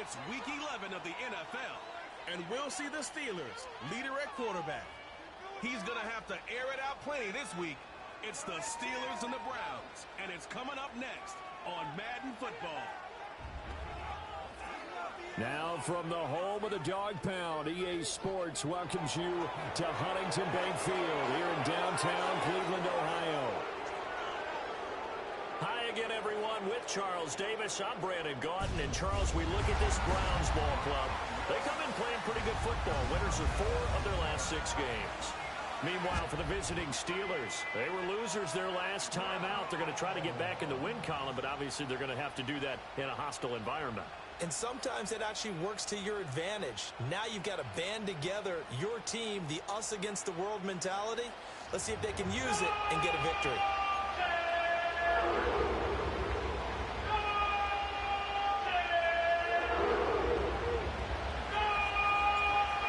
It's Week 11 of the NFL. And we'll see the Steelers, leader at quarterback. He's going to have to air it out plenty this week. It's the Steelers and the Browns, and it's coming up next on Madden Football. Now from the home of the Dog Pound, EA Sports welcomes you to Huntington Bank Field here in downtown Cleveland, Ohio. Hi again, everyone. With Charles Davis, I'm Brandon Gaudin. And, Charles, we look at this Browns ball club. They come in playing pretty good football. Winners of 4 of their last 6 games. Meanwhile, for the visiting Steelers, they were losers their last time out. They're going to try to get back in the win column, but obviously they're going to have to do that in a hostile environment. And sometimes it actually works to your advantage. Now you've got to band together your team, the us against the world mentality. Let's see if they can use it and get a victory.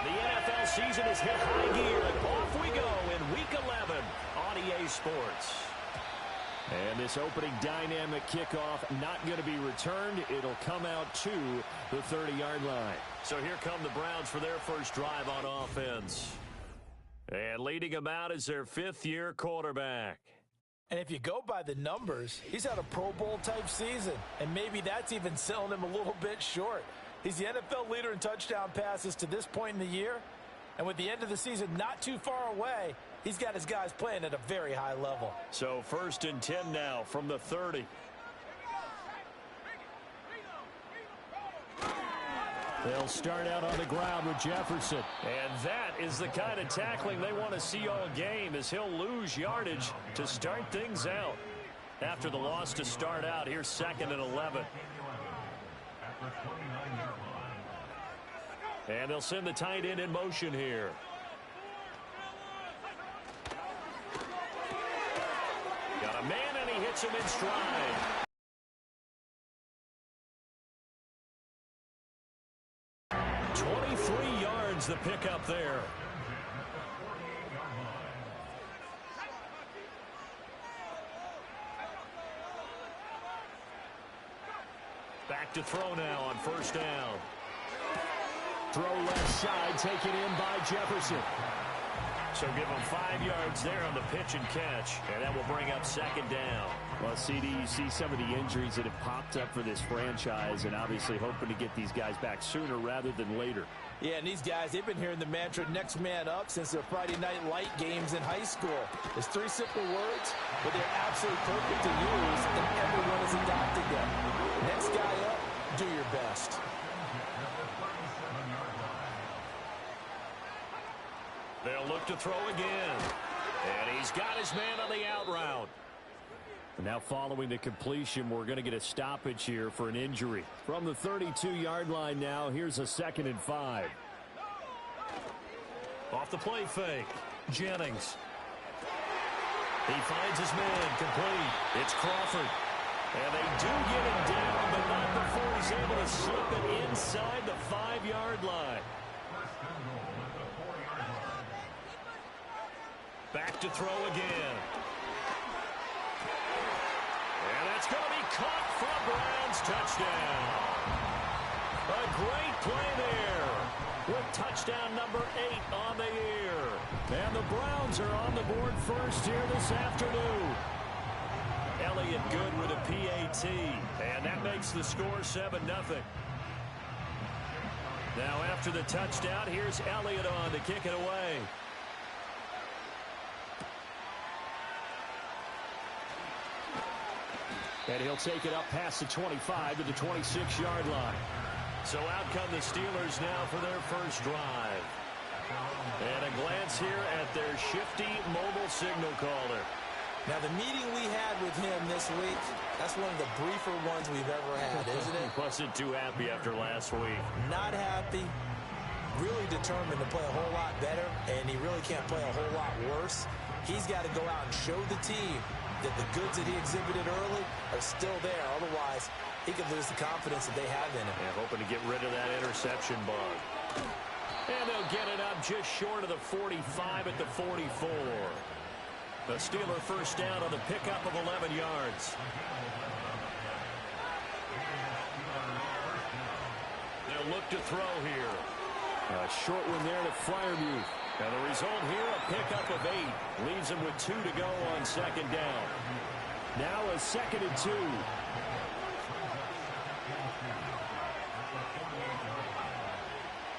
The NFL season is hit high gear, and off we go in Week 11 on EA Sports. And this opening dynamic kickoff not going to be returned. It'll come out to the 30-yard line. So here come the Browns for their first drive on offense. And leading them out is their 5th-year quarterback. And if you go by the numbers, he's had a Pro Bowl-type season. And maybe that's even selling him a little bit short. He's the NFL leader in touchdown passes to this point in the year. And with the end of the season not too far away, he's got his guys playing at a very high level. So 1st and 10 now from the 30. They'll start out on the ground with Jefferson. And that is the kind of tackling they want to see all game, as he'll lose yardage to start things out. After the loss to start out, here's 2nd and 11. And they'll send the tight end in motion here. Got a man, and he hits him in stride. The pickup there. Back to throw now on 1st down. Throw left side, taken in by Jefferson. So give him 5 yards there on the pitch and catch, and that will bring up 2nd down. Well, CD, you see some of the injuries that have popped up for this franchise, and obviously hoping to get these guys back sooner rather than later. Yeah, and these guys, they've been hearing the mantra next man up since their Friday night light games in high school. It's 3 simple words, but they're absolutely perfect to use, and everyone has adopted them. Next guy up, do your best. They'll look to throw again. And he's got his man on the out route. Now following the completion, we're going to get a stoppage here for an injury. From the 32-yard line now, here's a 2nd and 5. Off the play fake, Jennings. He finds his man complete. It's Crawford. And they do get him down, but not before he's able to slip it inside the 5-yard line. Back to throw again. And that's going to be caught for a Browns touchdown. A great play there with touchdown number 8 on the year. And the Browns are on the board first here this afternoon. Elliott good with a PAT. And that makes the score 7-0. Now after the touchdown, here's Elliott on to kick it away. And he'll take it up past the 25 to the 26-yard line. So out come the Steelers now for their first drive. And a glance here at their shifty mobile signal caller. Now, the meeting we had with him this week, that's one of the briefer ones we've ever had, isn't it? Wasn't too happy after last week. Not happy. Really determined to play a whole lot better, and he really can't play a whole lot worse. He's got to go out and show the team that the goods that he exhibited early are still there. Otherwise, he could lose the confidence that they have in him. And hoping to get rid of that interception bug. And they'll get it up just short of the 45 at the 44. The Steeler first down on the pickup of 11 yards. They'll look to throw here. A short one there to Freiermuth. And the result here, a pickup of 8. Leaves him with 2 to go on second down. Now a 2nd and 2.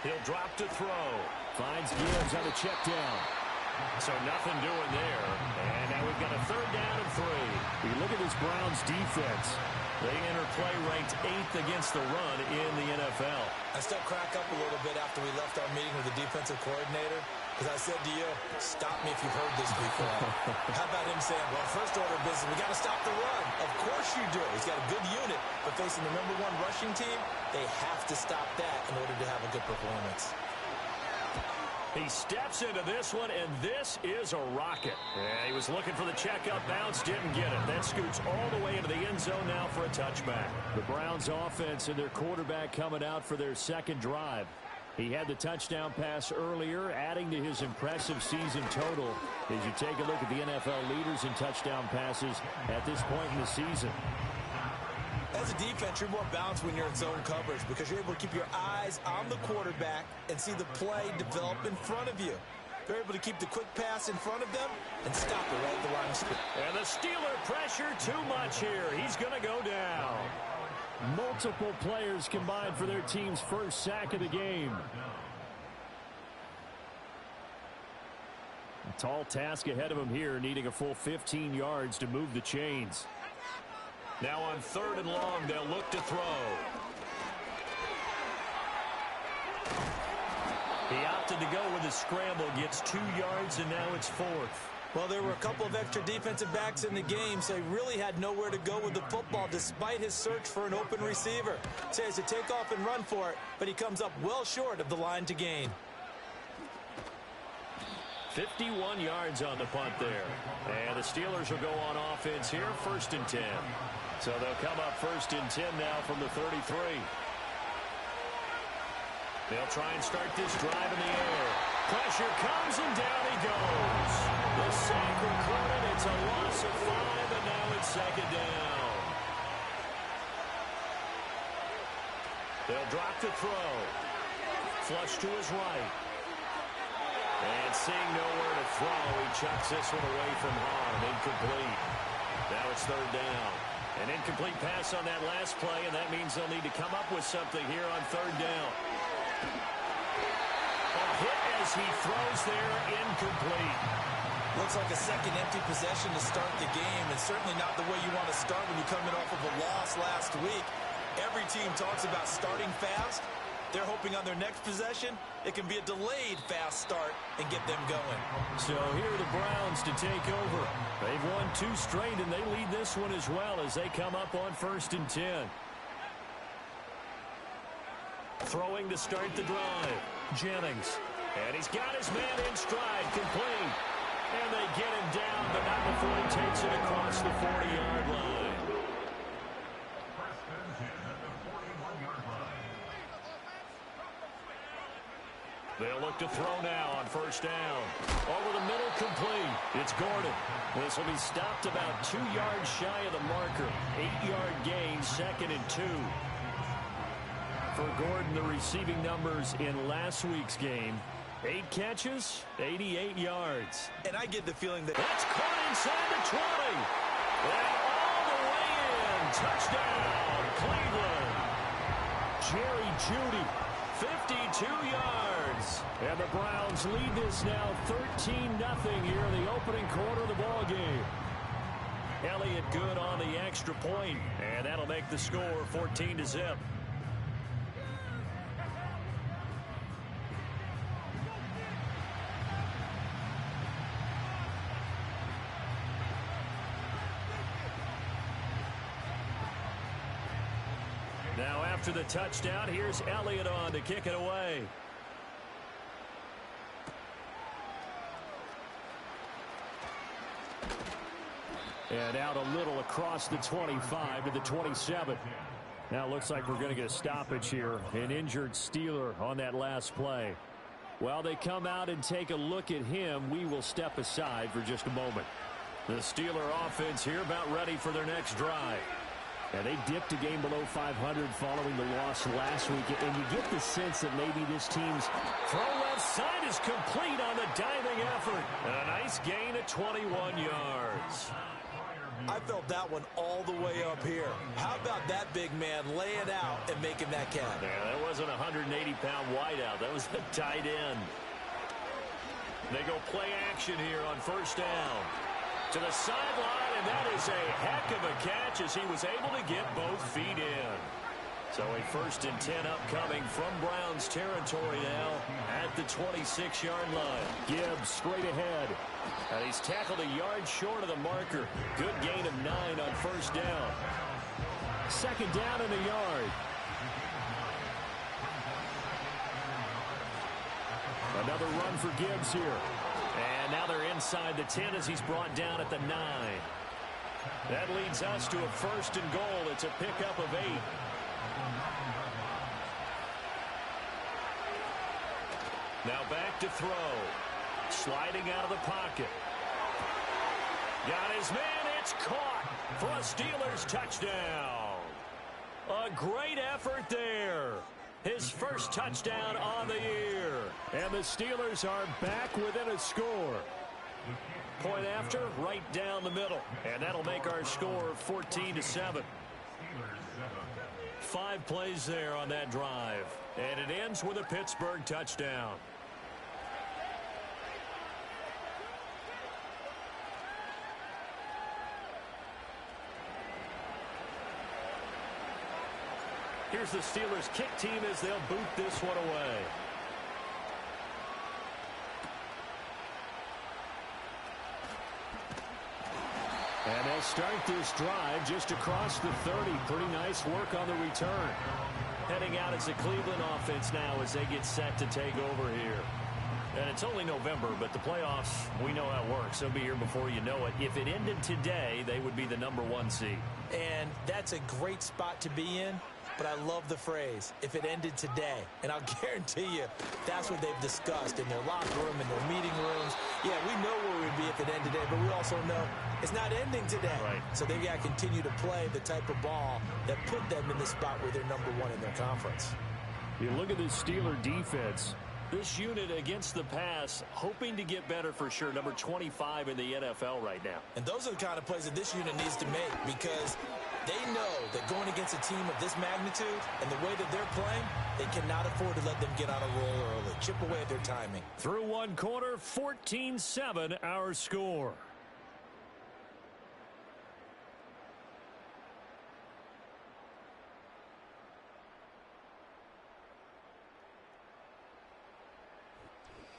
He'll drop to throw. Finds Gibbs on the check down. So nothing doing there. And now we've got a 3rd down and 3. We look at this Browns defense. They enter play ranked 8th against the run in the NFL. I still crack up a little bit after we left our meeting with the defensive coordinator, because I said to you, stop me if you've heard this before. How about him saying, well, first order of business, we got to stop the run. Of course you do. He's got a good unit, but facing the #1 rushing team, they have to stop that in order to have a good performance. He steps into this one, and this is a rocket. Yeah, he was looking for the checkup bounce, didn't get it. That scoots all the way into the end zone now for a touchback. The Browns offense and their quarterback coming out for their second drive. He had the touchdown pass earlier, adding to his impressive season total as you take a look at the NFL leaders in touchdown passes at this point in the season. As a defense, you're more balanced when you're in zone coverage because you're able to keep your eyes on the quarterback and see the play develop in front of you. They're able to keep the quick pass in front of them and stop it right at the line of scrimmage. And the Steeler pressure too much here. He's going to go down. Multiple players combined for their team's first sack of the game. A tall task ahead of him here, needing a full 15 yards to move the chains. Now on 3rd and long, they'll look to throw. He opted to go with a scramble, gets 2 yards, and now it's 4th. Well, there were a couple of extra defensive backs in the game, so he really had nowhere to go with the football despite his search for an open receiver. So he has to take off and run for it, but he comes up well short of the line to gain. 51 yards on the punt there. And the Steelers will go on offense here, 1st and 10. So they'll come up 1st and 10 now from the 33. They'll try and start this drive in the air. Pressure comes and down he goes. The sack recorded. It's a loss of 5, and now it's 2nd down. They'll drop to throw. Flush to his right. And seeing nowhere to throw, he chucks this one away from harm. Incomplete. Now it's 3rd down. An incomplete pass on that last play, and that means they'll need to come up with something here on 3rd down. A hit as he throws there, incomplete. Looks like a second empty possession to start the game, and certainly not the way you want to start when you're coming off of a loss last week. Every team talks about starting fast. They're hoping on their next possession, it can be a delayed fast start and get them going. So here are the Browns to take over. They've won 2 straight, and they lead this one as well as they come up on 1st and 10. Throwing to start the drive. Jennings. And he's got his man in stride, complete. And they get him down, but not before he takes it across the 40-yard line. They'll look to throw now on 1st down. Over the middle, complete. It's Gordon. This will be stopped about 2 yards shy of the marker. 8-yard gain, 2nd and 2. For Gordon, the receiving numbers in last week's game: 8 catches, 88 yards. And I get the feeling that that's caught inside the 20. And all the way in. Touchdown, Cleveland. Jerry Jeudy, 52 yards. And the Browns lead this now 13-0 here in the opening quarter of the ball game. Elliott good on the extra point, and that'll make the score 14-0. Now after the touchdown, here's Elliott on to kick it away. And out a little across the 25 to the 27. Now it looks like we're going to get a stoppage here. An injured Steeler on that last play. While they come out and take a look at him, we will step aside for just a moment. The Steeler offense here about ready for their next drive. And they dipped a game below 500 following the loss last week. And you get the sense that maybe this team's throw left side is complete on the diving effort. And a nice gain of 21 yards. I felt that one all the way up here. How about that big man laying out and making that catch? Yeah, that wasn't a 180-pound wideout. That was a tight end. They go play action here on first down. To the sideline, and that is a heck of a catch as he was able to get both feet in. So a 1st and 10 upcoming from Browns territory now at the 26-yard line. Gibbs straight ahead. And he's tackled a yard short of the marker. Good gain of 9 on first down. 2nd down and a yard. Another run for Gibbs here. And now they're inside the 10 as he's brought down at the 9. That leads us to a 1st and goal. It's a pickup of 8. Now back to throw. Sliding out of the pocket. Got his man. It's caught for a Steelers touchdown. A great effort there. His first touchdown on the year. And the Steelers are back within a score. Point after, right down the middle. And that'll make our score 14-7. 5 plays there on that drive. And it ends with a Pittsburgh touchdown. Here's the Steelers kick team as they'll boot this one away. And they'll start this drive just across the 30. Pretty nice work on the return. Heading out as the Cleveland offense now as they get set to take over here. And it's only November, but the playoffs, we know how it works. They'll be here before you know it. If it ended today, they would be the #1 seed. And that's a great spot to be in. But I love the phrase, if it ended today. And I'll guarantee you, that's what they've discussed in their locker room, in their meeting rooms. Yeah, we know where we'd be if it ended today, but we also know it's not ending today. Right. So they've got to continue to play the type of ball that put them in the spot where they're #1 in their conference. You look at this Steeler defense. This unit against the pass, hoping to get better for sure. Number 25 in the NFL right now. And those are the kind of plays that this unit needs to make because they know that going against a team of this magnitude and the way that they're playing, they cannot afford to let them get on a roll early. Chip away at their timing. Through one quarter, 14-7 our score.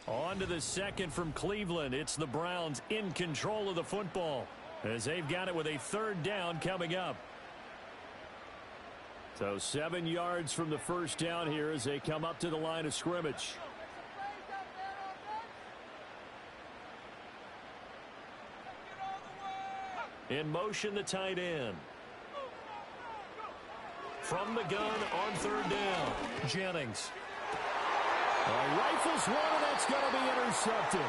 On to the second from Cleveland. It's the Browns in control of the football as they've got it with a 3rd down coming up. So 7 yards from the first down here as they come up to the line of scrimmage. In motion, the tight end. From the gun on 3rd down, Jennings. Rifles one, and that's going to be intercepted.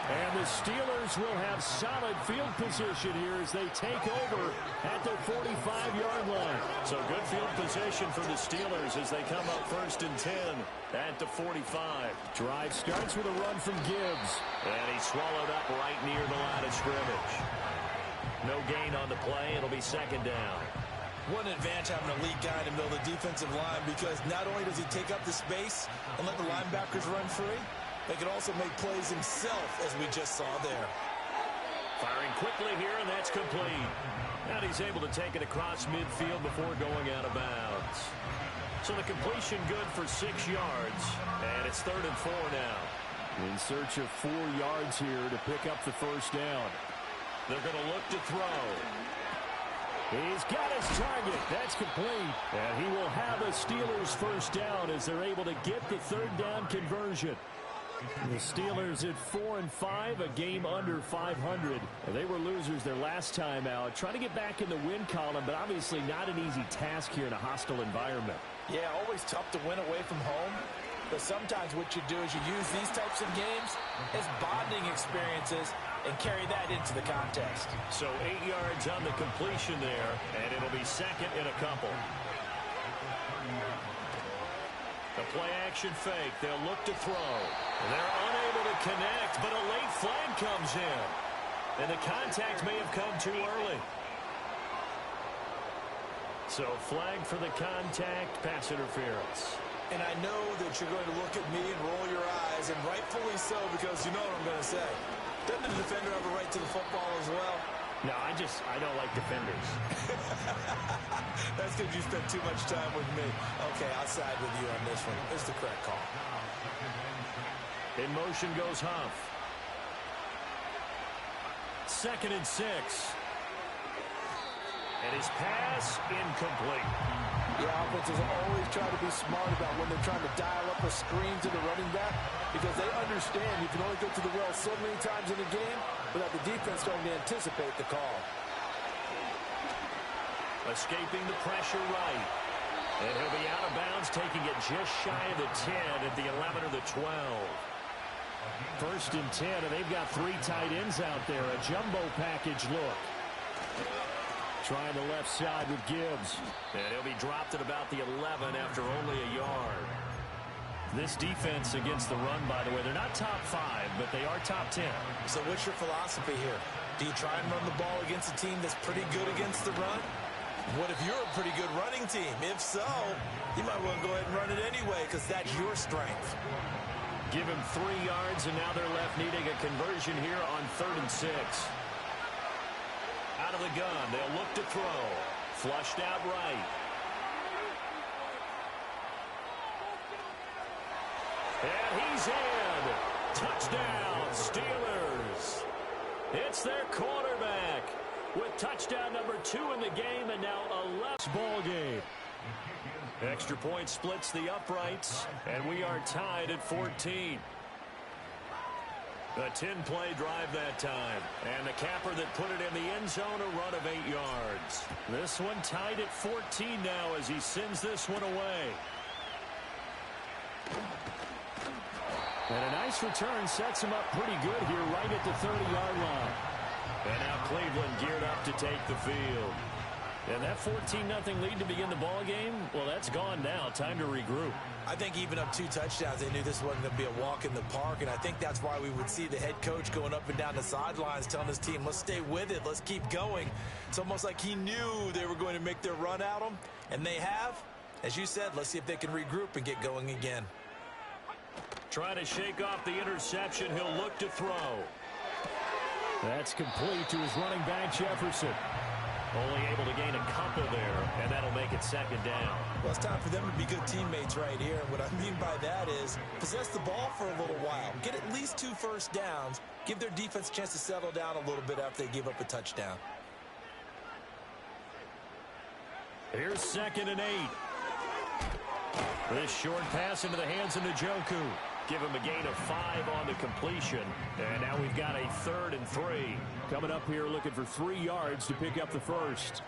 And the Steelers will have solid field position here as they take over at the 45-yard line. So good field position for the Steelers as they come up 1st and 10 at the 45. Drive starts with a run from Gibbs. And he's swallowed up right near the line of scrimmage. No gain on the play. It'll be 2nd down. What an advantage having an elite guy in the middle of the defensive line because not only does he take up the space and let the linebackers run free, but he can also make plays himself, as we just saw there. Firing quickly here, and that's complete. And he's able to take it across midfield before going out of bounds. So the completion good for 6 yards, and it's 3rd and 4 now. In search of 4 yards here to pick up the first down. They're going to look to throw. He's got his target. That's complete. And he will have a Steelers first down as they're able to get the 3rd down conversion. The Steelers at 4-5, a game under 500. They were losers their last time out. Trying to get back in the win column, but obviously not an easy task here in a hostile environment. Yeah, always tough to win away from home. But sometimes what you do is you use these types of games as bonding experiences and carry that into the contest. So 8 yards on the completion there, and it'll be second and a couple. The play-action fake. They'll look to throw. They're unable to connect, but a late flag comes in. And the contact may have come too early. So flag for the contact, pass interference. And I know that you're going to look at me and roll your eyes, and rightfully so, because you know what I'm going to say. Doesn't the defender have a right to the football as well? No, I don't like defenders. That's because you spent too much time with me. Okay, I'll side with you on this one. It's the correct call. In motion goes Huff. 2nd and 6. And his pass incomplete. The offenses always try to be smart about when they're trying to dial up a screen to the running back, because they understand you can only get to the well so many times in a game without the defense starting to anticipate the call. Escaping the pressure right. And he'll be out of bounds, taking it just shy of the 10 at the 11 or the 12. 1st and 10, and they've got 3 tight ends out there. A jumbo package look. Trying the left side with Gibbs. And he'll be dropped at about the 11 after only a yard. This defense against the run, by the way, they're not top 5, but they are top 10. So what's your philosophy here? Do you try and run the ball against a team that's pretty good against the run? What if you're a pretty good running team? If so, you might want to go ahead and run it anyway, because that's your strength. Give him 3 yards, and now they're left needing a conversion here on 3rd and 6. Out of the gun, they'll look to throw. Flushed out right. And he's in. Touchdown, Steelers. It's their quarterback with touchdown number 2 in the game, and now a left ball game. Extra point splits the uprights, and we are tied at 14. A 10-play drive that time. And the capper that put it in the end zone, a run of 8 yards. This one tied at 14 now as he sends this one away. And a nice return sets him up pretty good here right at the 30-yard line. And now Cleveland geared up to take the field. And that 14-0 lead to begin the ball game, well, that's gone now. Time to regroup. I think even up 2 touchdowns, they knew this wasn't going to be a walk in the park, and I think that's why we would see the head coach going up and down the sidelines telling his team, let's stay with it, let's keep going. It's almost like he knew they were going to make their run at him, and they have. As you said, let's see if they can regroup and get going again. Trying to shake off the interception, he'll look to throw. That's complete to his running back, Jefferson. Only able to gain a couple there, and that'll make it 2nd down. Well, it's time for them to be good teammates right here. And what I mean by that is possess the ball for a little while. Get at least 2 first downs. Give their defense a chance to settle down a little bit after they give up a touchdown. Here's 2nd and 8. This short pass into the hands of Njoku. Give him a gain of 5 on the completion. And now we've got a 3rd and 3. Coming up here looking for 3 yards to pick up the first.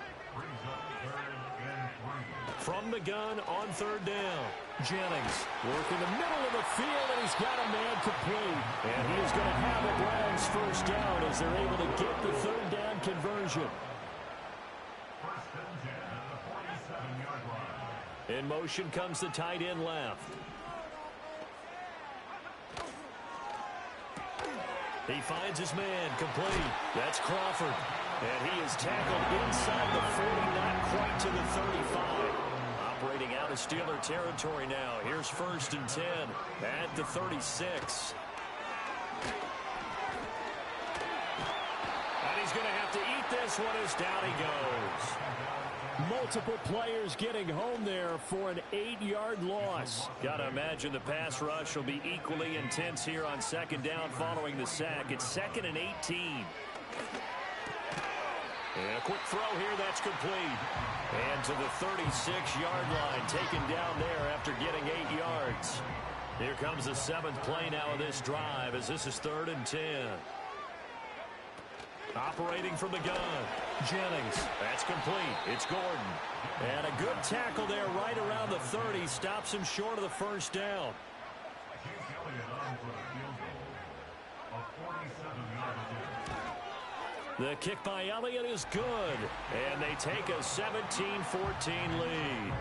From the gun on 3rd down. Jennings working the middle of the field, and he's got a man complete. And he is going to have a Browns first down as they're able to get the 3rd down conversion. In motion comes the tight end left. He finds his man, complete. That's Crawford. And he is tackled inside the 40, not quite to the 35. Operating out of Steeler territory now. Here's 1st and 10 at the 36. And he's going to have to eat this one as down he goes. Multiple players getting home there for an 8-yard loss. Got to imagine the pass rush will be equally intense here on 2nd down following the sack. It's 2nd and 18. And a quick throw here, that's complete. And to the 36-yard line, taken down there after getting 8 yards. Here comes the 7th play now of this drive as this is 3rd and 10. Operating from the gun. Jennings. That's complete. It's Gordon. And a good tackle there right around the 30. Stops him short of the first down. The kick by Elliott is good, and they take a 17-14 lead.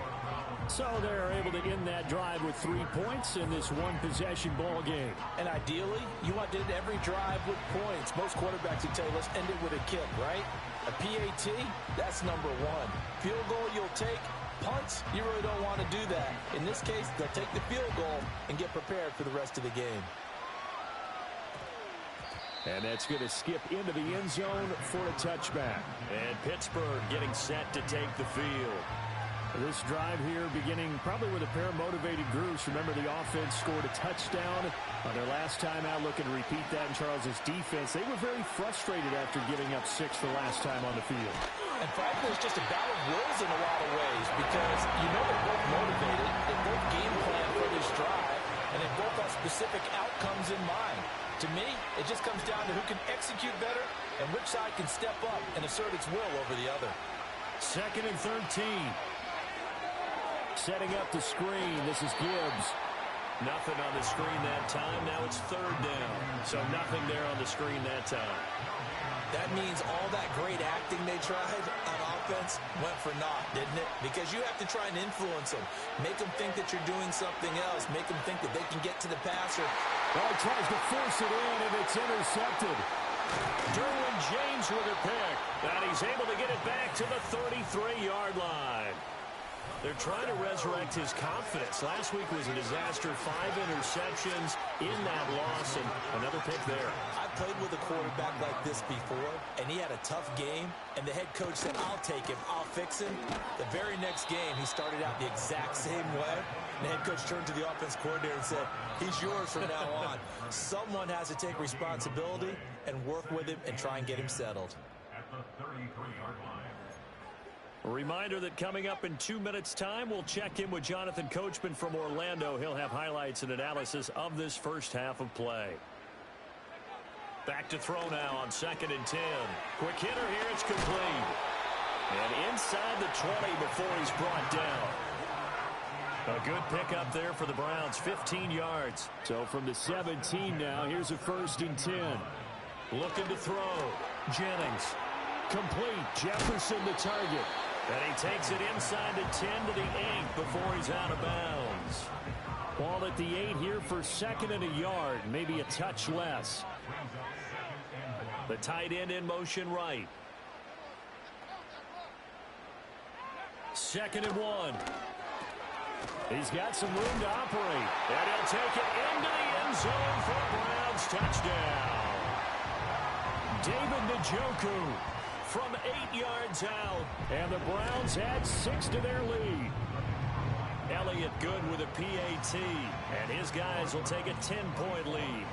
So they're able to end that drive with 3 points in this one-possession ball game. And ideally, you want to end every drive with points. Most quarterbacks would tell you, let's end it with a kick, right? A PAT, that's number one. Field goal you'll take. Punts, you really don't want to do that. In this case, they'll take the field goal and get prepared for the rest of the game. And that's going to skip into the end zone for a touchback. And Pittsburgh getting set to take the field. This drive here beginning probably with a pair of motivated groups. Remember, the offense scored a touchdown on their last time out. Looking to repeat that in Charles's defense. They were very frustrated after giving up 6 the last time on the field. And frankly, it's just a battle of wills in a lot of ways because you know they're both motivated. They both game plan for this drive, and they both have specific outcomes in mind. To me, it just comes down to who can execute better and which side can step up and assert its will over the other. 2nd and 13. Setting up the screen. This is Gibbs. Nothing on the screen that time. Now it's 3rd down. So nothing there on the screen that time. That means all that great acting they tried on offense went for naught, didn't it? Because you have to try and influence them. Make them think that you're doing something else. Make them think that they can get to the passer. Well, he tries to force it in, and it's intercepted. Derwin James with a pick. And he's able to get it back to the 33-yard line. They're trying to resurrect his confidence. Last week was a disaster. 5 interceptions in that loss, and another pick there. I played with a quarterback like this before, and he had a tough game, and the head coach said, I'll take him, I'll fix him. The very next game, he started out the exact same way. The head coach turned to the offense coordinator and said, he's yours from now on. Someone has to take responsibility and work with him and try and get him settled. At the 33-yard line. A reminder that coming up in 2 minutes' time, we'll check in with Jonathan Coachman from Orlando. He'll have highlights and analysis of this first half of play. Back to throw now on 2nd and 10. Quick hitter here, it's complete. And inside the 20 before he's brought down. A good pickup there for the Browns, 15 yards. So from the 17 now, here's a 1st and 10. Looking to throw. Jennings. Complete. Jefferson the target. And he takes it inside the 10 to the 8 before he's out of bounds. Ball at the 8 here for 2nd and a yard, maybe a touch less. The tight end in motion right. 2nd and 1. He's got some room to operate. And he'll take it into the end zone for a Browns touchdown. David Njoku from 8 yards out. And the Browns add 6 to their lead. Elliott good with a PAT. And his guys will take a 10-point lead.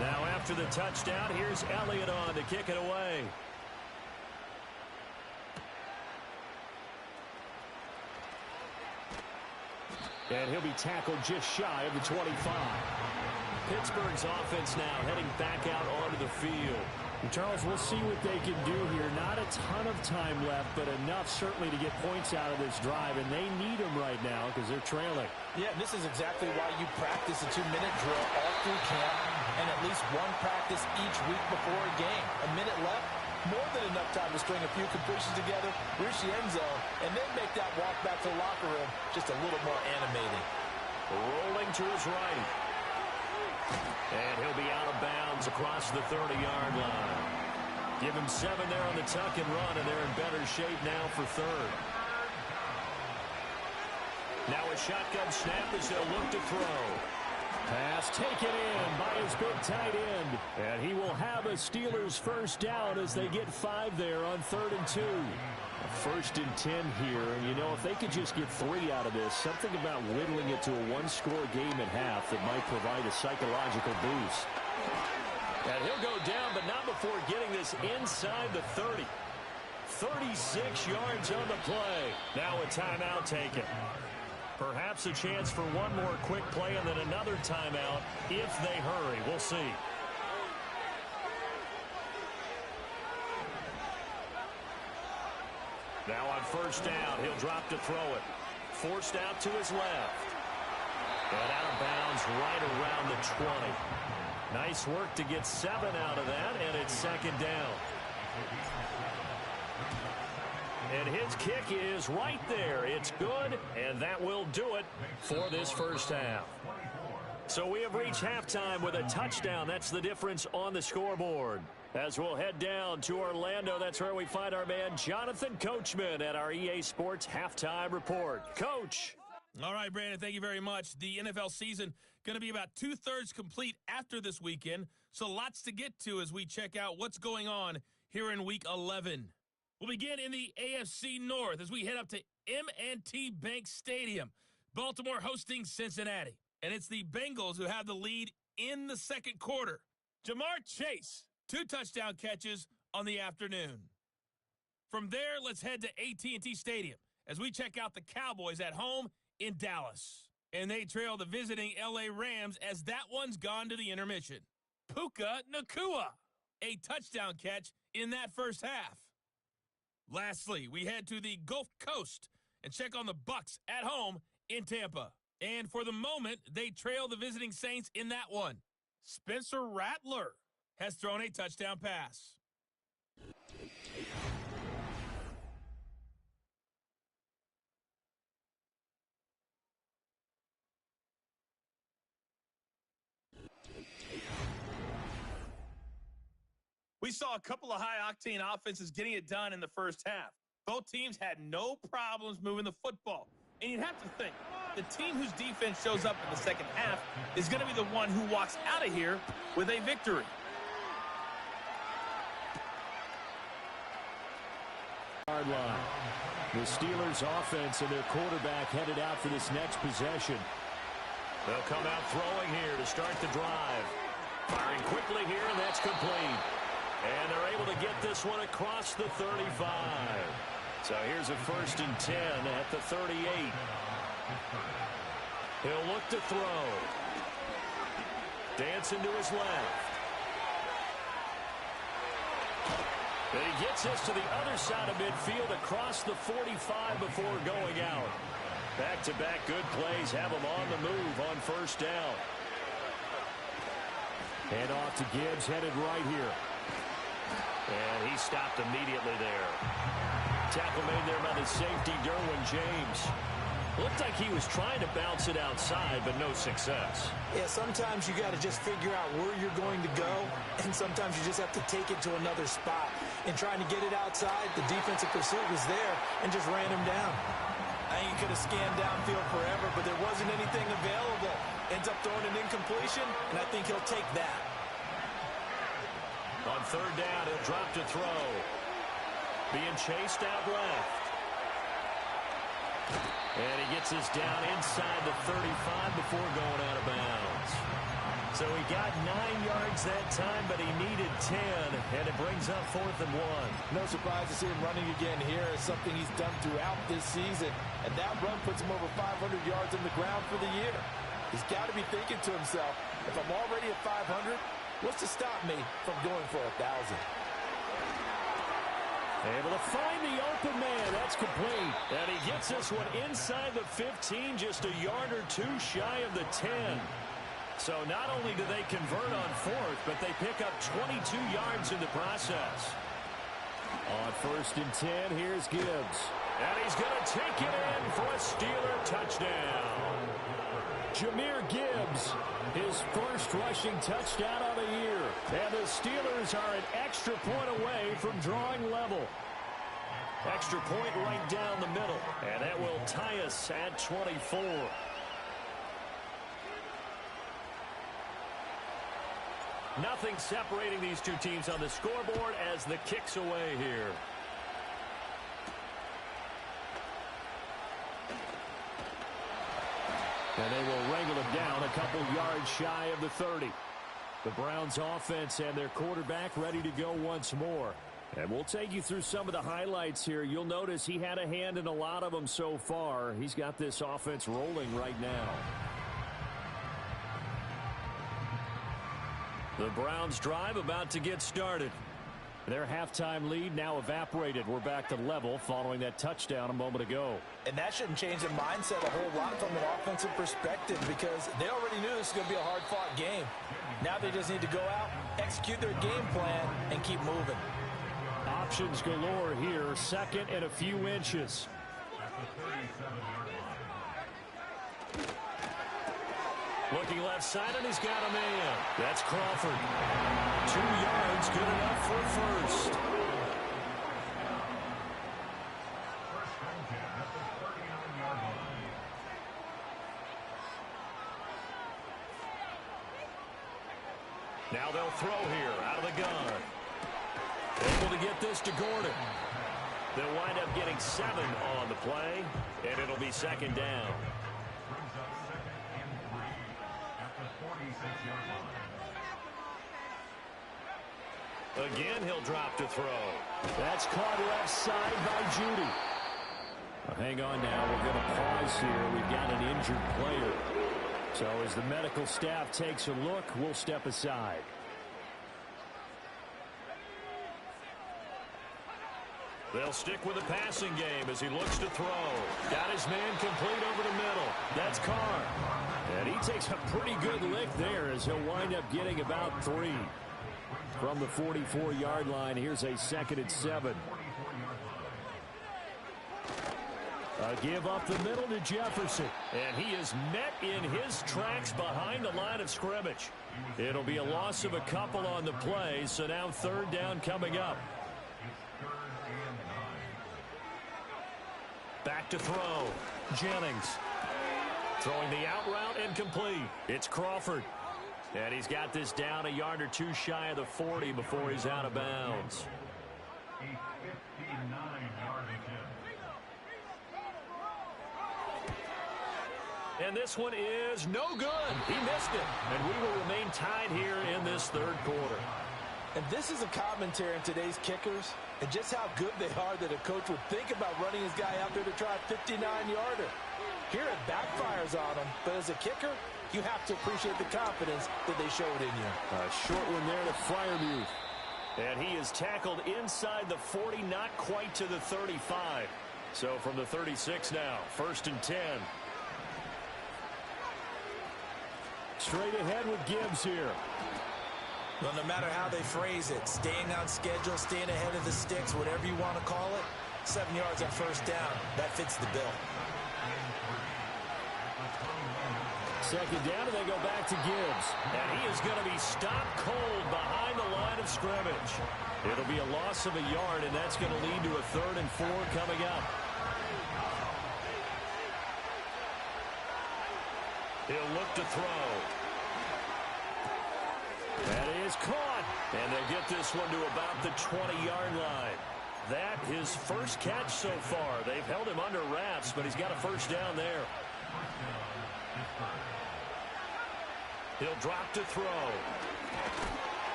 Now after the touchdown, here's Elliott on to kick it away. And he'll be tackled just shy of the 25. Pittsburgh's offense now heading back out onto the field. And Charles, we'll see what they can do here. Not a ton of time left, but enough certainly to get points out of this drive, and they need them right now because they're trailing. Yeah, and this is exactly why you practice a 2-minute drill all through camp and at least one practice each week before a game. A minute left, more than enough time to string a few completions together, reach the end zone, and then make that walk back to the locker room just a little more animating. Rolling to his right. And he'll be out of bounds across the 30-yard line. Give him 7 there on the tuck and run, and they're in better shape now for 3rd. Now a shotgun snap as they'll look to throw. Pass taken in by his big tight end. And he will have a Steelers first down as they get 5 there on 3rd and 2. 1st and 10 here. And, you know, if they could just get 3 out of this, something about whittling it to a 1-score game at half that might provide a psychological boost. And he'll go down, but not before getting this inside the 30. 36 yards on the play. Now a timeout taken. Perhaps a chance for one more quick play and then another timeout if they hurry. We'll see. Now on 1st down, he'll drop to throw it. Forced out to his left. And out of bounds right around the 20. Nice work to get 7 out of that, and it's second down. And his kick is right there. It's good, and that will do it for this first half. So we have reached halftime with a touchdown. That's the difference on the scoreboard. As we'll head down to Orlando, that's where we find our man Jonathan Coachman at our EA Sports Halftime Report. Coach. All right, Brandon, thank you very much. The NFL season going to be about 2/3 complete after this weekend, so lots to get to as we check out what's going on here in Week 11. We'll begin in the AFC North as we head up to M&T Bank Stadium. Baltimore hosting Cincinnati, and it's the Bengals who have the lead in the second quarter. Jamar Chase, 2 touchdown catches on the afternoon. From there, let's head to AT&T Stadium as we check out the Cowboys at home in Dallas. And they trail the visiting LA Rams as that one's gone to the intermission. Puka Nacua, a touchdown catch in that first half. Lastly, we head to the Gulf Coast and check on the Bucs at home in Tampa. And for the moment, they trail the visiting Saints in that one. Spencer Rattler has thrown a touchdown pass. We saw a couple of high-octane offenses getting it done in the first half. Both teams had no problems moving the football. And you'd have to think, the team whose defense shows up in the second half is going to be the one who walks out of here with a victory. Hard line. The Steelers offense and their quarterback headed out for this next possession. They'll come out throwing here to start the drive. Firing quickly here, and that's complete. And they're able to get this one across the 35. So here's a 1st and 10 at the 38. He'll look to throw. Dancing to his left. And he gets this to the other side of midfield across the 45 before going out. Back-to-back good plays have him on the move on 1st down. Hand off to Gibbs, headed right here. And he stopped immediately there. Tackle made there by the safety, Derwin James. Looked like he was trying to bounce it outside, but no success. Yeah, sometimes you got to just figure out where you're going to go, and sometimes you just have to take it to another spot. And trying to get it outside, the defensive pursuit was there and just ran him down. I think he could have scanned downfield forever, but there wasn't anything available. Ends up throwing an incompletion, and I think he'll take that. On 3rd down, he'll drop to throw. Being chased out left. And he gets this down inside the 35 before going out of bounds. So he got 9 yards that time, but he needed 10, and it brings up 4th and 1. No surprise to see him running again here. It's something he's done throughout this season, and that run puts him over 500 yards on the ground for the year. He's got to be thinking to himself, if I'm already at 500, what's to stop me from going for 1,000? Able to find the open man. That's complete. And he gets this one inside the 15, just a yard or 2 shy of the 10. So not only do they convert on 4th, but they pick up 22 yards in the process. On 1st and 10, here's Gibbs. And he's going to take it in for a Steeler touchdown. Jahmyr Gibbs, his first rushing touchdown of the year. And the Steelers are an extra point away from drawing level. Extra point right down the middle. And that will tie us at 24. Nothing separating these two teams on the scoreboard as the kick's away here. And they will wrangle him down a couple yards shy of the 30. The Browns offense and their quarterback ready to go once more. And we'll take you through some of the highlights here. You'll notice he had a hand in a lot of them so far. He's got this offense rolling right now. The Browns drive about to get started. Their halftime lead now evaporated. We're back to level following that touchdown a moment ago. And that shouldn't change their mindset a whole lot from an offensive perspective because they already knew this was going to be a hard-fought game. Now they just need to go out, execute their game plan, and keep moving. Options galore here. Second and a few inches. Looking left side, and he's got a man. That's Crawford. 2 yards, good enough for a first. Now they'll throw here out of the gun. Able to get this to Gordon. They'll wind up getting 7 on the play, and it'll be second down. Again, he'll drop to throw. That's caught left side by Judy. Hang on now. We're going to pause here. We've got an injured player. So as the medical staff takes a look, we'll step aside. They'll stick with the passing game as he looks to throw. Got his man complete over the middle. That's Carr. And he takes a pretty good lick there as he'll wind up getting about 3. From the 44-yard line, here's a 2nd and 7. A give up the middle to Jefferson. And he is met in his tracks behind the line of scrimmage. It'll be a loss of a couple on the play, so now 3rd down coming up. Back to throw. Jennings. Throwing the out route incomplete. It's Crawford. And he's got this down a yard or 2 shy of the 40 before he's out of bounds. And this one is no good. He missed it. And we will remain tied here in this 3rd quarter. And this is a commentary on today's kickers and just how good they are that a coach would think about running his guy out there to try a 59-yarder. Here it backfires on him, but as a kicker, you have to appreciate the confidence that they showed in you. A short one there to Freiermuth. And he is tackled inside the 40, not quite to the 35. So from the 36 now, 1st and 10. Straight ahead with Gibbs here. Well, no matter how they phrase it, staying on schedule, staying ahead of the sticks, whatever you want to call it, 7 yards on 1st down, that fits the bill. 2nd down, and they go back to Gibbs. And he is going to be stopped cold behind the line of scrimmage. It'll be a loss of a yard, and that's going to lead to a 3rd and 4 coming up. He'll look to throw. That is caught. And they'll get this one to about the 20-yard line. That his first catch so far. They've held him under wraps, but he's got a 1st down there. He'll drop to throw.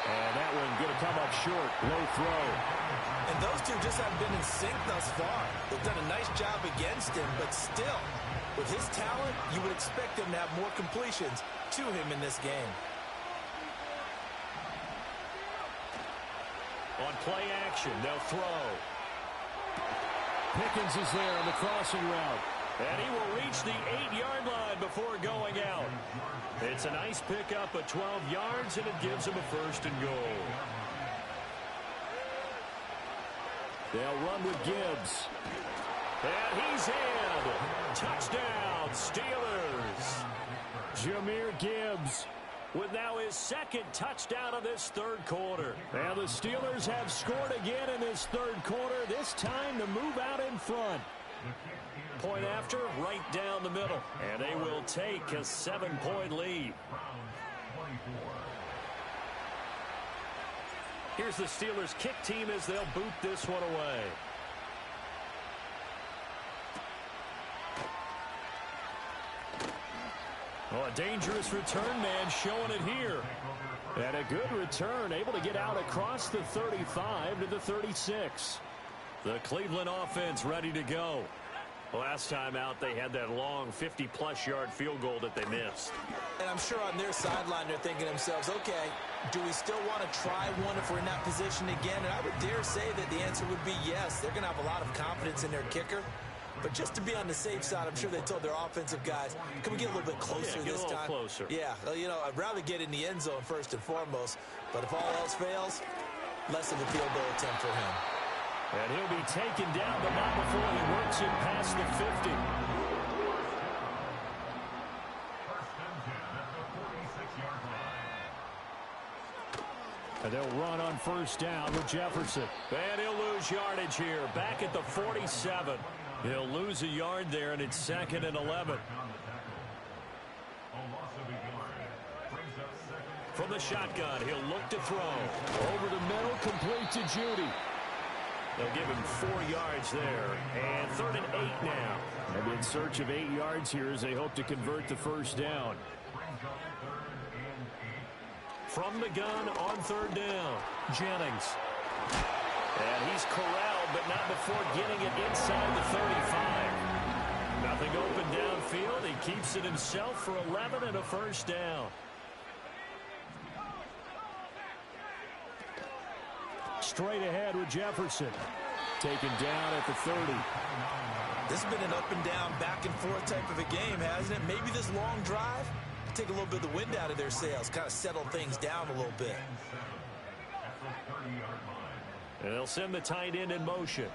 And that one going to come up short. Low throw. And those two just haven't been in sync thus far. They've done a nice job against him, but still, with his talent, you would expect him to have more completions to him in this game. On play action, they'll throw. Pickens is there on the crossing route. And he will reach the 8-yard line before going out. It's a nice pickup of 12 yards, and it gives him a 1st and goal. They'll run with Gibbs. And he's in. Touchdown, Steelers. Jahmyr Gibbs with now his 2nd touchdown of this 3rd quarter. And the Steelers have scored again in this 3rd quarter, this time to move out in front. Point after, right down the middle. And they will take a 7-point lead. Here's the Steelers kick team as they'll boot this one away. Oh, a dangerous return man showing it here. And a good return, able to get out across the 35 to the 36. The Cleveland offense ready to go. Last time out, they had that long 50-plus yard field goal that they missed. And I'm sure on their sideline, they're thinking to themselves, okay, do we still want to try one if we're in that position again? And I would dare say that the answer would be yes. They're going to have a lot of confidence in their kicker. But just to be on the safe side, I'm sure they told their offensive guys, can we get a little bit closer this time? Closer. Yeah, well, you know, I'd rather get in the end zone first and foremost. But if all else fails, less of a field goal attempt for him. And he'll be taken down, but not before he works it past the 50. And they'll run on first down with Jefferson. And he'll lose yardage here, back at the 47. He'll lose a yard there, and it's 2nd and 11. From the shotgun, he'll look to throw. Over the middle, complete to Judy. They'll give him 4 yards there, and 3rd and 8 now. And in search of 8 yards here as they hope to convert the first down. From the gun on 3rd down, Jennings. And he's corralled, but not before getting it inside the 35. Nothing open downfield. He keeps it himself for 11 and a first down. Straight ahead with Jefferson. Taken down at the 30. This has been an up and down, back and forth type of a game, hasn't it? Maybe this long drive take a little bit of the wind out of their sails, kind of settle things down a little bit. And they'll send the tight end in motion.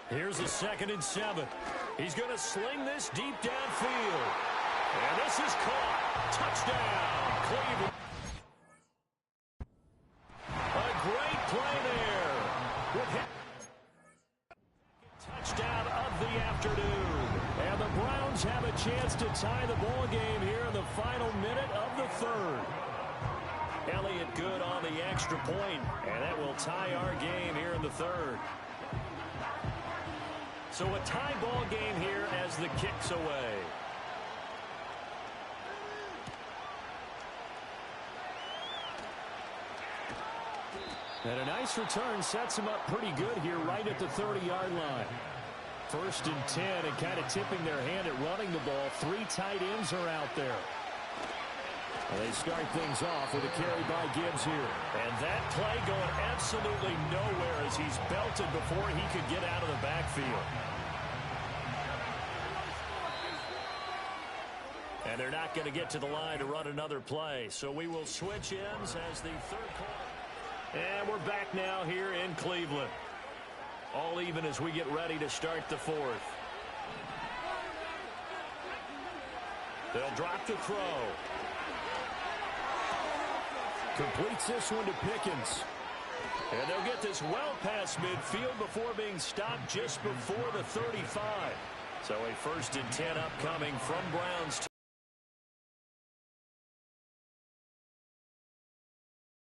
Here's a 2nd and 7. He's going to sling this deep downfield. And this is caught. Touchdown, Cleveland. A great play there. Touchdown of the afternoon. And the Browns have a chance to tie the ball game here in the final minute of the 3rd. Elliott good on the extra point, and that will tie our game here in the 3rd. So a tie ball game here as the kick's away. And a nice return sets him up pretty good here right at the 30-yard line. 1st and 10, and kind of tipping their hand at running the ball. 3 tight ends are out there. And they start things off with a carry by Gibbs here. And that play going absolutely nowhere as he's belted before he could get out of the backfield. And they're not going to get to the line to run another play. So we will switch ends as the 3rd quarter. And we're back now here in Cleveland. All even as we get ready to start the 4th. They'll drop the throw. Completes this one to Pickens. And they'll get this well past midfield before being stopped just before the 35. So a 1st and 10 upcoming from Browns.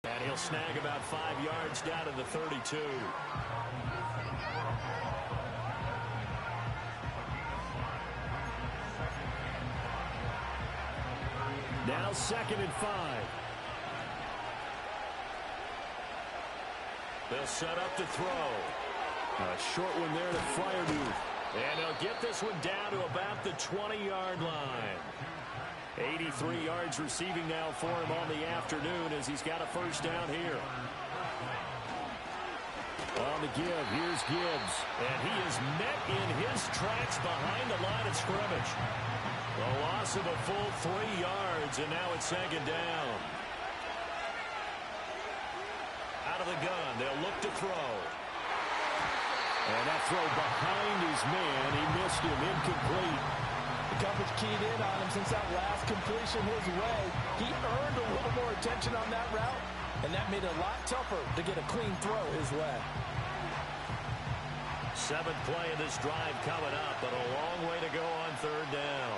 And he'll snag about 5 yards down to the 32. Now 2nd and 5. They'll set up to throw. A short one there to Fryermuth. And they'll get this one down to about the 20-yard line. 83 yards receiving now for him on the afternoon as he's got a first down here. On the give, here's Gibbs. And he is met in his tracks behind the line of scrimmage. A loss of a full 3 yards, and now it's 2nd down. Out of the gun, they'll look to throw. And that throw behind his man, he missed him, incomplete. The coverage keyed in on him since that last completion his way. He earned a little more attention on that route, and that made it a lot tougher to get a clean throw his way. 7th play of this drive coming up, but a long way to go on 3rd down.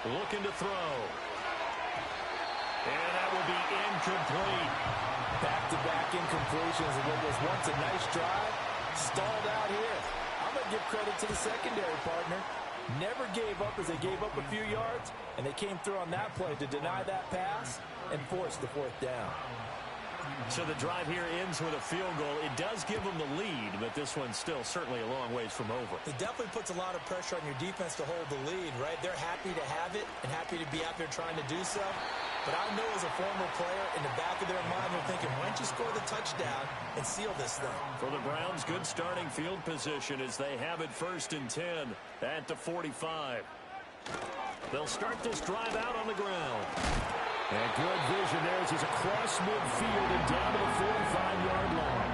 Looking to throw. And that will be incomplete. Back-to-back incompletions of what was once a nice drive. Stalled out here. I'm going to give credit to the secondary partner. Never gave up as they gave up a few yards, and they came through on that play to deny that pass and force the 4th down. So the drive here ends with a field goal. It does give them the lead, but this one's still certainly a long ways from over. It definitely puts a lot of pressure on your defense to hold the lead, right? They're happy to have it and happy to be out there trying to do so. But I know as a former player, in the back of their mind, they're thinking, why don't you score the touchdown and seal this thing? For the Browns, good starting field position as they have it 1st and 10 at the 45. They'll start this drive out on the ground. And good vision there as he's across midfield and down to the 45-yard line.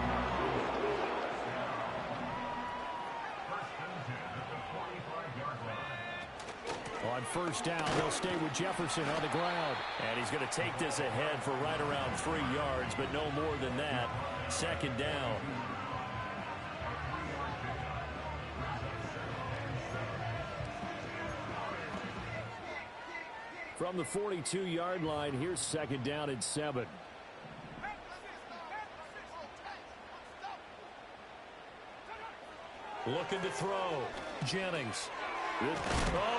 On 1st down, they'll stay with Jefferson on the ground. And he's going to take this ahead for right around 3 yards, but no more than that. 2nd down. From the 42-yard line, here's 2nd down and 7. Looking to throw. Jennings. Oh,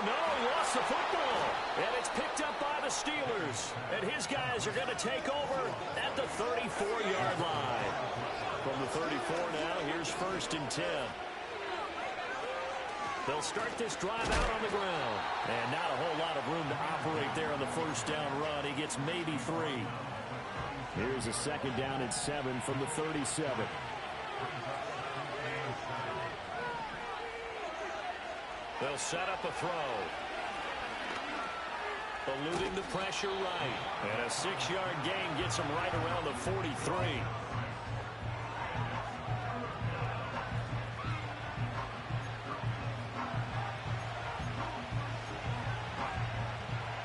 no, he lost the football. And it's picked up by the Steelers. And his guys are going to take over at the 34-yard line. From the 34 now, here's 1st and 10. They'll start this drive out on the ground. And not a whole lot of room to operate there on the 1st down run. He gets maybe 3. Here's a 2nd down and 7 from the 37. They'll set up a throw. Eluding the pressure right. And a 6-yard gain gets him right around the 43.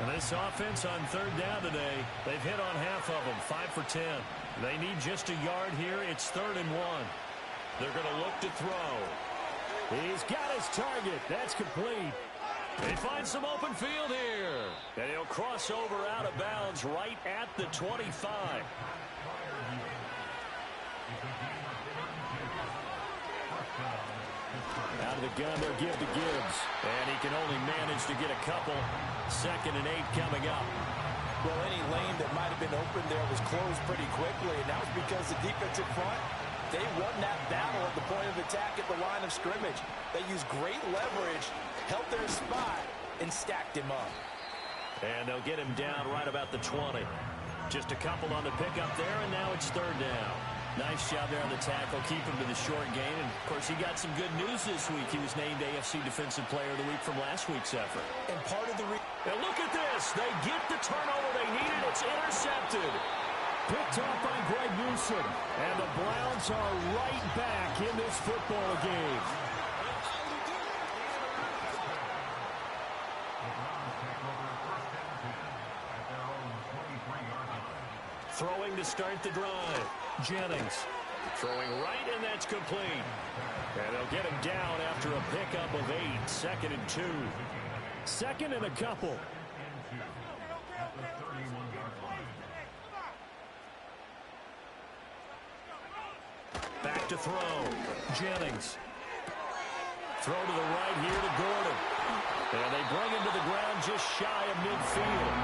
And this offense on 3rd down today, they've hit on half of them, 5 for 10. They need just a yard here. It's 3rd and 1. They're going to look to throw. He's got his target. That's complete. They find some open field here. And he'll cross over out of bounds right at the 25. Out of the gun, they'll give to Gibbs. And he can only manage to get a couple. 2nd and 8 coming up. Well, any lane that might have been open there was closed pretty quickly, and that was because the defensive front, they won that battle at the point of attack at the line of scrimmage. They used great leverage, held their spot, and stacked him up. And they'll get him down right about the 20. Just a couple on the pickup there, and now it's 3rd down. Nice job there on the tackle. Keep him to the short gain. And, of course, he got some good news this week. He was named AFC Defensive Player of the Week from last week's effort. And part of the and look at this. They get the turnover they needed. It's intercepted. Picked off by Greg Newsom. And the Browns are right back in this football game. Throwing to start the drive. Jennings throwing right, and that's complete. And they'll get him down after a pickup of 8. 2nd and 2. 2nd and a couple. Back to throw. Jennings. Throw to the right here to Gordon. And they bring him to the ground just shy of midfield.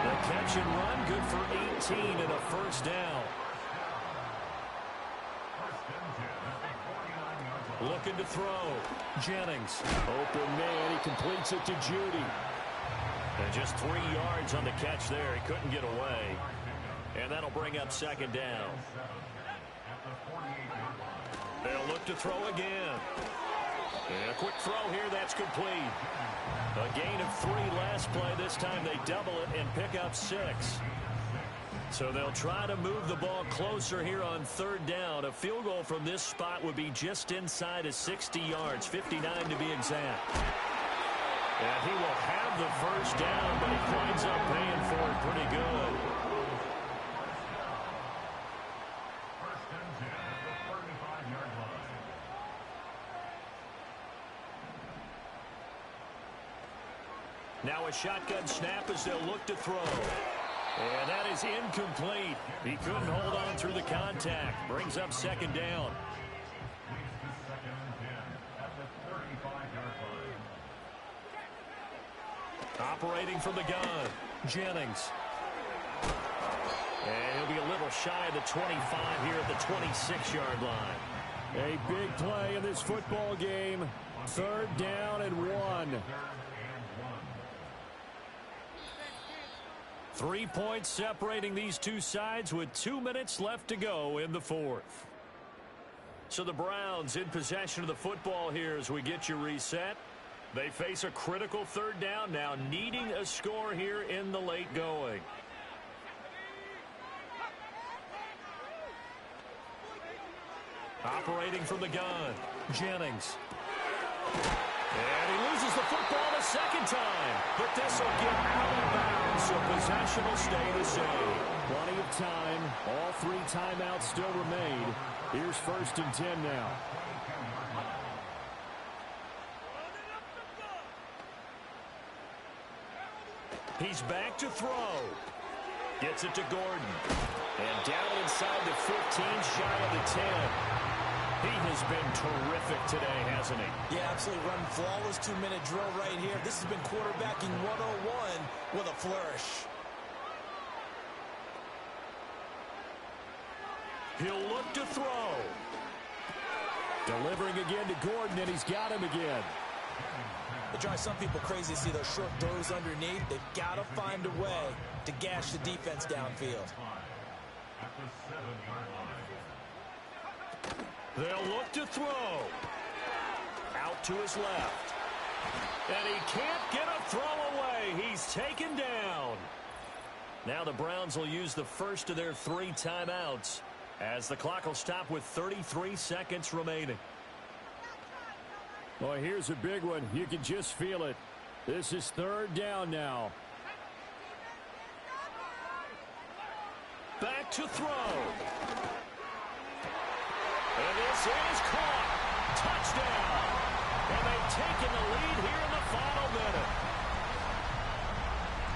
The catch and run, good for 18 and a 1st down. Looking to throw. Jennings. Open man. He completes it to Judy. And just 3 yards on the catch there. He couldn't get away. And that'll bring up 2nd down. They'll look to throw again. And a quick throw here. That's complete. A gain of 3 last play. This time they double it and pick up 6. So they'll try to move the ball closer here on 3rd down. A field goal from this spot would be just inside of 60 yards, 59 to be exact. And he will have the 1st down, but he winds up paying for it pretty good. Now a shotgun snap as they'll look to throw. And that is incomplete. He couldn't hold on through the contact. Brings up 2nd down. Operating from the gun. Jennings. And he'll be a little shy of the 25 here at the 26-yard line. A big play in this football game. 3rd down and 1. 3 points separating these two sides with 2 minutes left to go in the 4th. So the Browns in possession of the football here as we get you reset. They face a critical 3rd down now, needing a score here in the late going. Operating from the gun, Jennings. And he loses the football the second time. But this will get out of bounds, so possession will stay the same. Plenty of time. All 3 timeouts still remain. Here's 1st and 10 now. He's back to throw. Gets it to Gordon. And down inside the 15, shy of the 10. He has been terrific today, hasn't he? Yeah, absolutely. Running flawless 2-minute drill right here. This has been quarterbacking 101 with a flourish. He'll look to throw. Delivering again to Gordon, and he's got him again. It drives some people crazy to see those short throws underneath. They've got to find a way to gash the defense downfield. They'll look to throw. Out to his left. And he can't get a throw away. He's taken down. Now the Browns will use the first of their 3 timeouts as the clock will stop with 33 seconds remaining. Well, here's a big one. You can just feel it. This is 3rd down now. Back to throw. And this is caught. Touchdown. And they've taken the lead here in the final minute.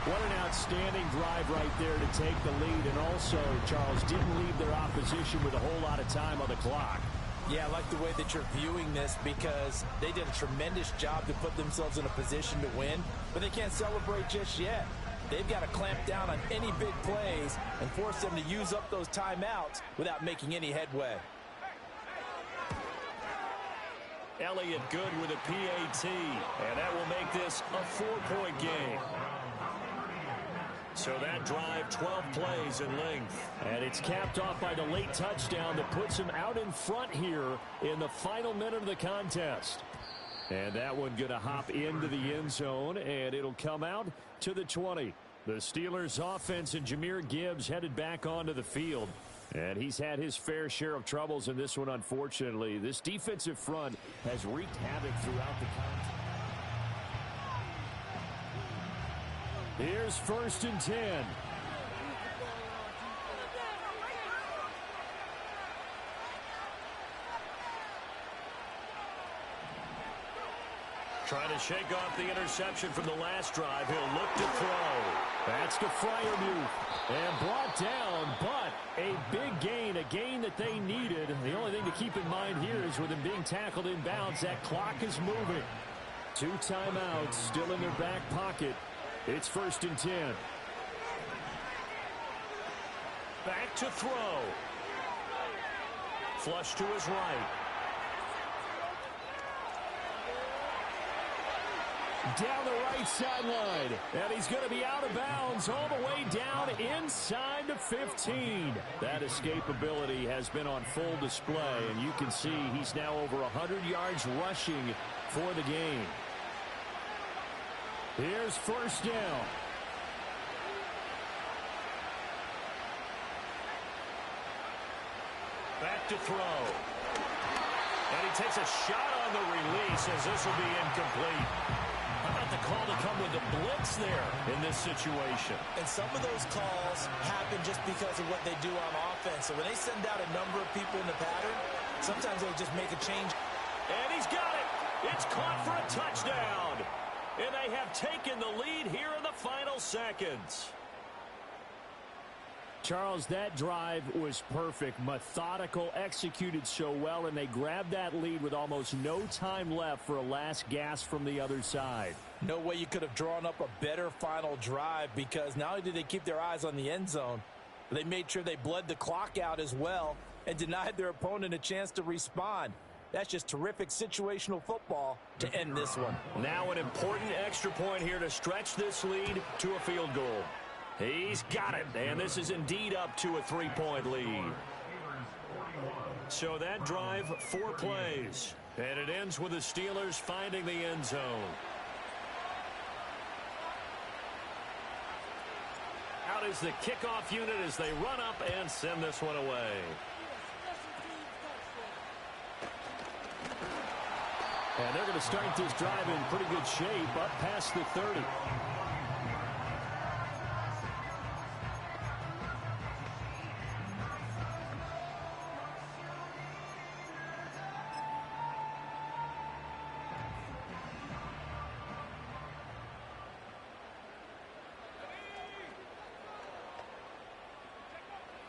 What an outstanding drive right there to take the lead. And also, Charles, didn't leave their opposition with a whole lot of time on the clock. Yeah, I like the way that you're viewing this because they did a tremendous job to put themselves in a position to win, but they can't celebrate just yet. They've got to clamp down on any big plays and force them to use up those timeouts without making any headway. Elliott good with a PAT, and that will make this a 4-point game. So that drive, 12 plays in length. And it's capped off by the late touchdown that puts him out in front here in the final minute of the contest. And that one going to hop into the end zone, and it'll come out to the 20. The Steelers offense and Jahmyr Gibbs headed back onto the field. And he's had his fair share of troubles in this one, unfortunately. This defensive front has wreaked havoc throughout the contest. Here's 1st and 10. Trying to shake off the interception from the last drive. He'll look to throw. That's to Freiermuth. And brought down, but a big gain, a gain that they needed. The only thing to keep in mind here is with him being tackled in bounds, that clock is moving. 2 timeouts still in their back pocket. It's 1st and 10. Back to throw. Flush to his right. Down the right sideline. And he's going to be out of bounds all the way down inside the 15. That escapability has been on full display. And you can see he's now over 100 yards rushing for the game. Here's 1st down. Back to throw. And he takes a shot on the release as this will be incomplete. How about the call to come with the blitz there in this situation? And some of those calls happen just because of what they do on offense. So when they send out a number of people in the pattern, sometimes they'll just make a change. And he's got it. It's caught for a touchdown. And they have taken the lead here in the final seconds. Charles, that drive was perfect, methodical, executed so well, and they grabbed that lead with almost no time left for a last gasp from the other side. No way you could have drawn up a better final drive because not only did they keep their eyes on the end zone, They made sure they bled the clock out as well and denied their opponent a chance to respond. That's just terrific situational football to end this one. Now an important extra point here to stretch this lead to a field goal. He's got it, and this is indeed up to a 3-point lead. So that drive, 4 plays, and it ends with the Steelers finding the end zone. Out is the kickoff unit as they run up and send this one away. And they're going to start this drive in pretty good shape up past the 30.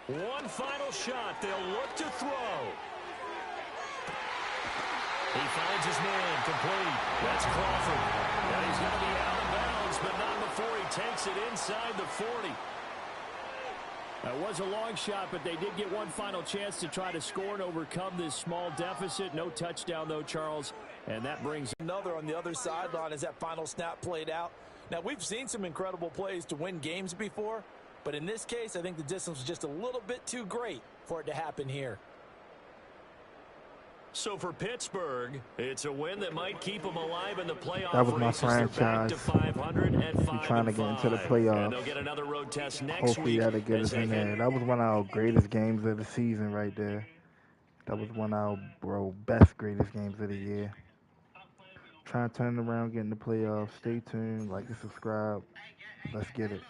One final shot. They'll look to throw. He finds his man, complete. That's Crawford. And he's going to be out of bounds, but not before he takes it inside the 40. That was a long shot, but they did get one final chance to try to score and overcome this small deficit. No touchdown, though, Charles. And that brings another on the other sideline as that final snap played out. Now, we've seen some incredible plays to win games before, but in this case, I think the distance was just a little bit too great for it to happen here. So for Pittsburgh, it's a win that might keep them alive in the playoff. That was my race as they're franchise. back to 500 and 5-5. Trying to get into the playoffs. And they'll get another road test next Hopefully week. that'll get us in there. That was one of our greatest games of the season right there. That was one of our best, greatest games of the year. Trying to turn it around, get in the playoffs. Stay tuned, like and subscribe. Let's get it.